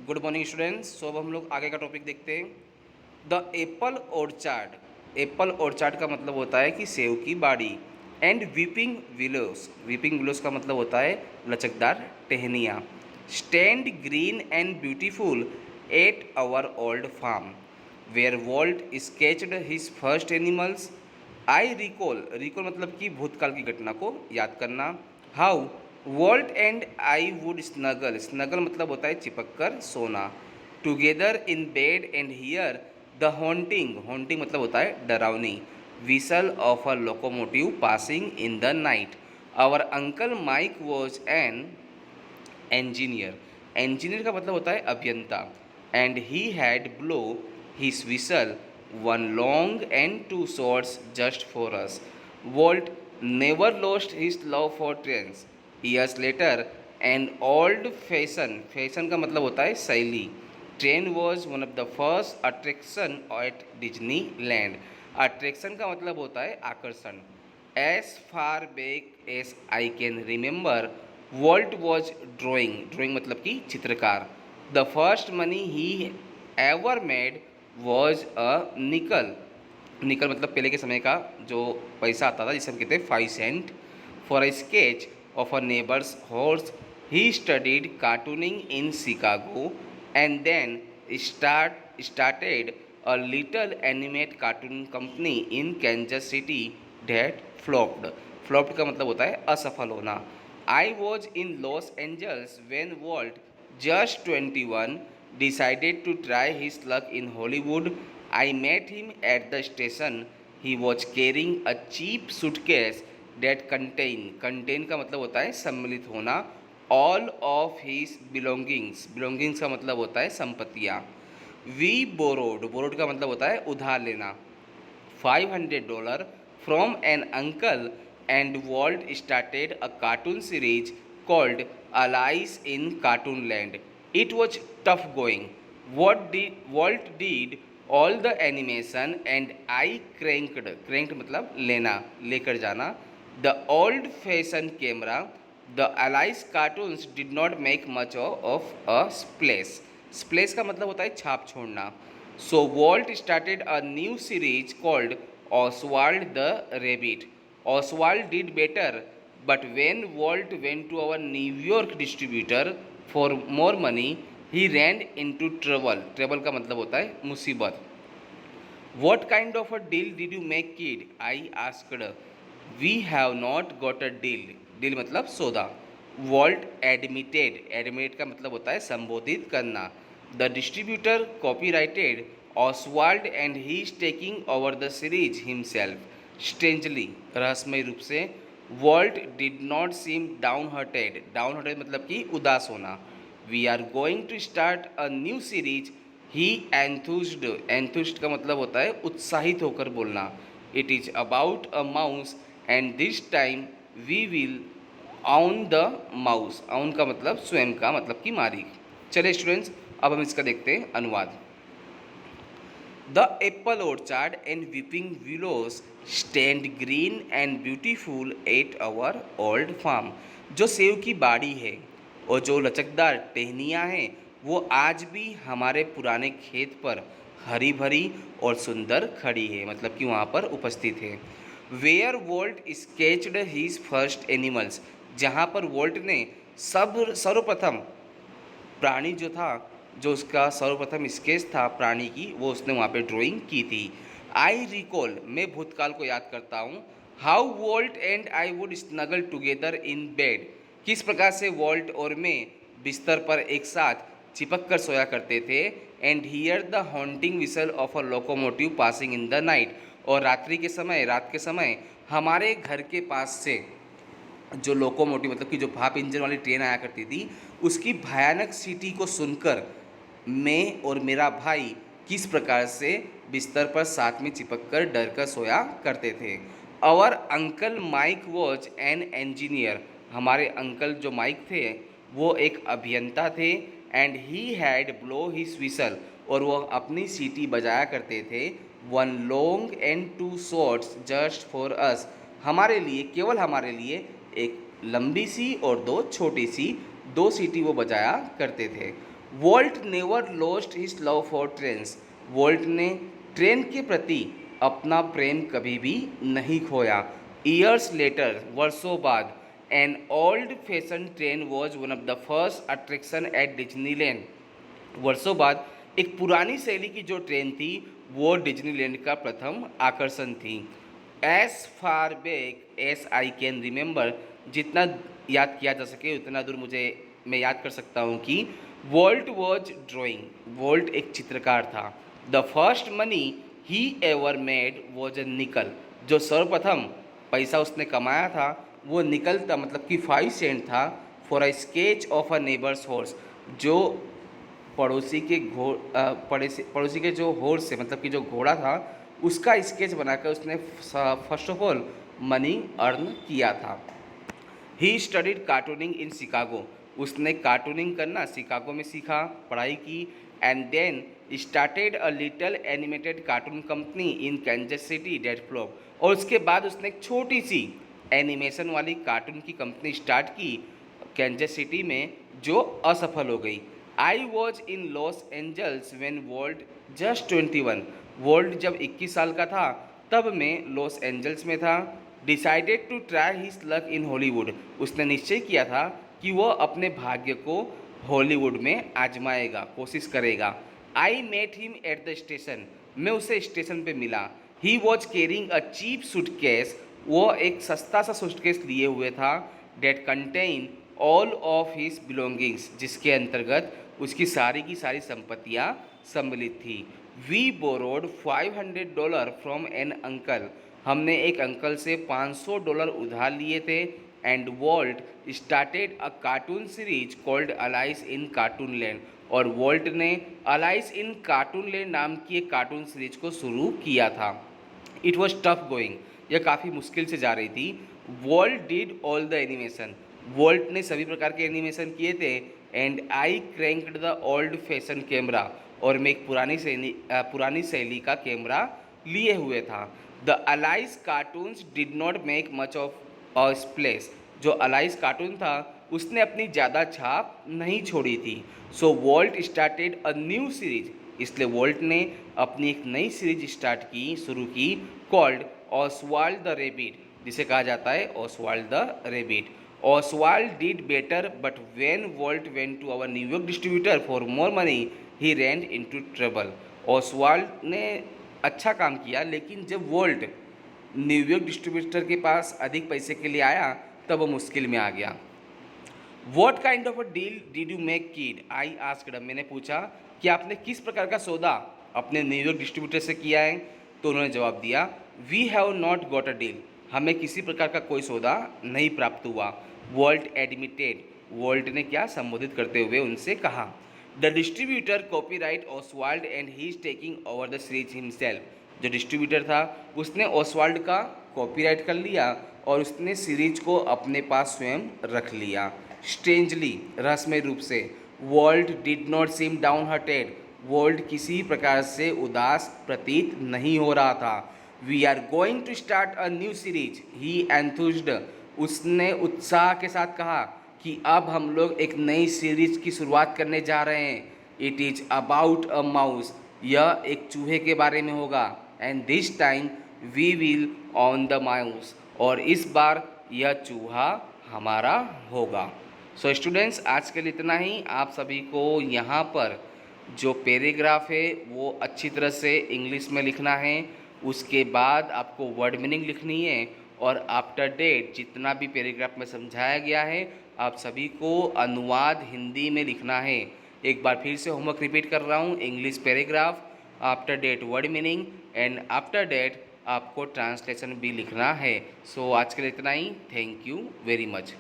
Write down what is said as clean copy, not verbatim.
Good morning students. सो अब हम लोग आगे का टॉपिक देखते हैं। The apple orchard. Apple orchard का मतलब होता है कि सेव की बाड़ी। And weeping willows. Weeping willows का मतलब होता है लचकदार टहनियाँ। Stand green and beautiful at our old farm where Walt sketched his first animals. I recall. Recall मतलब कि भूतकाल की घटना को याद करना। How Walt and I would snuggle. Snuggle मतलब होता है चिपक कर सोना। Together in bed and here the haunting. Haunting मतलब होता है डरावनी whistle of a locomotive passing in the night. Our uncle Mike was an engineer। engineer का मतलब होता है अभियंता। And he had blow his whistle one long and two shorts just for us. Walt never lost his love for trains. Years later an old fashion. Fashion का मतलब होता है शैली। Train was one of the first attraction at Disney land. Attraction का मतलब होता है आकर्षण। As far back as I can remember Walt was drawing. Drawing मतलब कि चित्रकार। The first money he ever made was a nickel. Nickel मतलब पहले के समय का जो पैसा आता था जिसे हम कहते हैं 5 cent. For a sketch of a neighbour's horse he studied cartooning in Chicago and then started a little animate cartoon company in Kansas City that flopped। flopped का मतलब होता है असफल होना। I was in Los Angeles when Walt, just 21, decided to try his luck in Hollywood। I met him at the station। He was carrying a cheap suitcase that contain का मतलब होता है सम्मिलित होना all of his belongings। belongings का मतलब होता है संपत्तियाँ। We borrowed का मतलब होता है उधार लेना $500 from an uncle and Walt started a cartoon series called Alice in Cartoonland। It was tough going। Walt did all the animation and I cranked मतलब लेना लेकर जाना the old fashioned camera। The Alice cartoons did not make much of a splash। splash का मतलब होता है छाप छोड़ना। So Walt started a new series called Oswald the Rabbit। Oswald did better, but when Walt went to our New York distributor for more money, he ran into trouble। trouble का मतलब होता है मुसीबत। What kind of a deal did you make, kid? I asked। We have not got a deal। deal मतलब सौदा। Walt admitted। admit का मतलब होता है संबोधित करना। The distributor copyrighted Oswald and he is taking over the series himself। Strangely रहस्यमय रूप से Walt did not seem downhearted। downhearted मतलब कि उदास होना। We are going to start a new series। ही एंथुस्ड। एंथुस्ड का मतलब होता है उत्साहित होकर बोलना। It is about a mouse and this time we will on the mouse. On का मतलब स्वयं का मतलब कि मालिक। चलिए स्टूडेंट्स, अब हम इसका देखते हैं अनुवाद। The apple orchard and weeping willows stand green and beautiful at our old farm. जो सेव की बाड़ी है और जो लचकदार टहनियाँ हैं वो आज भी हमारे पुराने खेत पर हरी भरी और सुंदर खड़ी है, मतलब कि वहाँ पर उपस्थित है। Where Walt sketched his first animals. जहाँ पर वोल्ट ने सर्वप्रथम प्राणी जो था, जो उसका सर्वप्रथम स्केच था प्राणी की, वो उसने वहाँ पे ड्राइंग की थी। आई रिकॉल, मैं भूतकाल को याद करता हूँ। How Walt and I would snuggle together in bed. किस प्रकार से वॉल्ट और मैं बिस्तर पर एक साथ चिपक कर सोया करते थे। And here the haunting whistle of a locomotive passing in the night. और रात्रि के समय, रात के समय हमारे घर के पास से जो लोकोमोटिव मतलब कि जो भाप इंजन वाली ट्रेन आया करती थी, उसकी भयानक सीटी को सुनकर मैं और मेरा भाई किस प्रकार से बिस्तर पर साथ में चिपक कर डर कर सोया करते थे। Our uncle Mike was an engineer. हमारे अंकल जो माइक थे वो एक अभियंता थे। And he had blow his whistle, और वह अपनी सीटी बजाया करते थे। One long and two shorts just for us. हमारे लिए, केवल हमारे लिए एक लंबी सी और दो छोटी सी, दो सीटी वो बजाया करते थे। Volt never lost his love for trains. Volt ने ट्रेन के प्रति अपना प्रेम कभी भी नहीं खोया। ईयर्स लेटर, वर्षों बाद, an old fashion train was one of the first attraction at Disneyland. वर्षों बाद एक पुरानी शैली की जो ट्रेन थी वो डिज्नीलैंड का प्रथम आकर्षण थी। As far back as I can remember, जितना याद किया जा सके उतना दूर मैं याद कर सकता हूँ कि वोल्ट वॉज ड्राइंग, वोल्ट एक चित्रकार था। The first money he ever made was a निकल, जो सर्वप्रथम पैसा उसने कमाया था वो निकल था, मतलब कि 5 सेंट था। For a sketch of a neighbour's horse, जो पड़ोसी के जो हॉर्स है, मतलब कि जो घोड़ा था उसका स्केच बनाकर उसने first of all money earn किया था। He studied cartooning in Chicago, उसने कार्टूनिंग करना शिकागो में सीखा, पढ़ाई की। And then started a little animated cartoon company in Kansas City that flop, और उसके बाद उसने एक छोटी सी एनिमेशन वाली कार्टून की कंपनी स्टार्ट की कैंजस सिटी में, जो असफल हो गई। I was in Los Angeles when Walt just 21, Walt जब 21 साल का था तब मैं लॉस एंजल्स में था। Decided to try his luck in Hollywood, उसने निश्चय किया था कि वह अपने भाग्य को हॉलीवुड में आजमाएगा, कोशिश करेगा। I met him at the station, मैं उसे स्टेशन पे मिला। He was carrying a cheap suitcase, वो एक सस्ता सा सूटकेस लिए हुए था। That contain all of his belongings, जिसके अंतर्गत उसकी सारी की सारी संपत्तियाँ सम्मिलित थी। We borrowed $500 from an uncle, हमने एक अंकल से $500 उधार लिए थे। And Walt started a cartoon series called Alice in Cartoonland, और वॉल्ट ने अलाइस इन कार्टून लैंड नाम की एक कार्टून सीरीज को शुरू किया था। इट वॉज टफ गोइंग, यह काफ़ी मुश्किल से जा रही थी। Walt did all the animation, Walt ने सभी प्रकार के एनिमेशन किए थे। And I cranked the old fashion camera, और मैं एक पुरानी शैली का कैमरा लिए हुए था। The Alice cartoons did not make much of a splash, जो अलाइस कार्टून था उसने अपनी ज़्यादा छाप नहीं छोड़ी थी। So Walt started a new series, इसलिए वॉल्ट ने अपनी एक नई सीरीज शुरू की, कॉल्ड ऑसवाल्ड द रेबिट, जिसे कहा जाता है Oswald the rebate. Oswald did better, but when vault went to our New York distributor for more money he ran into trouble. Oswald ने अच्छा काम किया, लेकिन जब वॉल्ट न्यूयॉर्क डिस्ट्रीब्यूटर के पास अधिक पैसे के लिए आया तब वो मुश्किल में आ गया। What kind of a deal did you make kid, I asked, मैंने पूछा कि आपने किस प्रकार का सौदा अपने न्यूयॉर्क डिस्ट्रीब्यूटर से किया है। तो उन्होंने जवाब दिया, we have not got a deal, हमें किसी प्रकार का कोई सौदा नहीं प्राप्त हुआ। वॉल्ट एडमिटेड, वॉल्ट ने क्या संबोधित करते हुए उनसे कहा। The distributor copyright Oswald and he is taking over the series himself, जो डिस्ट्रीब्यूटर था उसने ऑसवाल्ड का कॉपीराइट कर लिया और उसने सीरीज को अपने पास स्वयं रख लिया। स्ट्रेंजली, रहस्यमय रूप से, Walt did not seem down hearted, Walt किसी प्रकार से उदास प्रतीत नहीं हो रहा था। We are going to start a new series, he enthused, उसने उत्साह के साथ कहा कि अब हम लोग एक नई सीरीज की शुरुआत करने जा रहे हैं। It is about a mouse, यह एक चूहे के बारे में होगा। And this time we will on the mouse, और इस बार यह चूहा हमारा होगा। सो स्टूडेंट्स, आज के लिए इतना ही। आप सभी को यहाँ पर जो पैराग्राफ है वो अच्छी तरह से इंग्लिश में लिखना है, उसके बाद आपको वर्ड मीनिंग लिखनी है, और आफ्टर डेट जितना भी पैराग्राफ में समझाया गया है आप सभी को अनुवाद हिंदी में लिखना है। एक बार फिर से होमवर्क रिपीट कर रहा हूँ, English paragraph, after that word meaning, and after that आपको ट्रांसलेशन भी लिखना है। सो आज के लिए इतना ही। Thank you very much.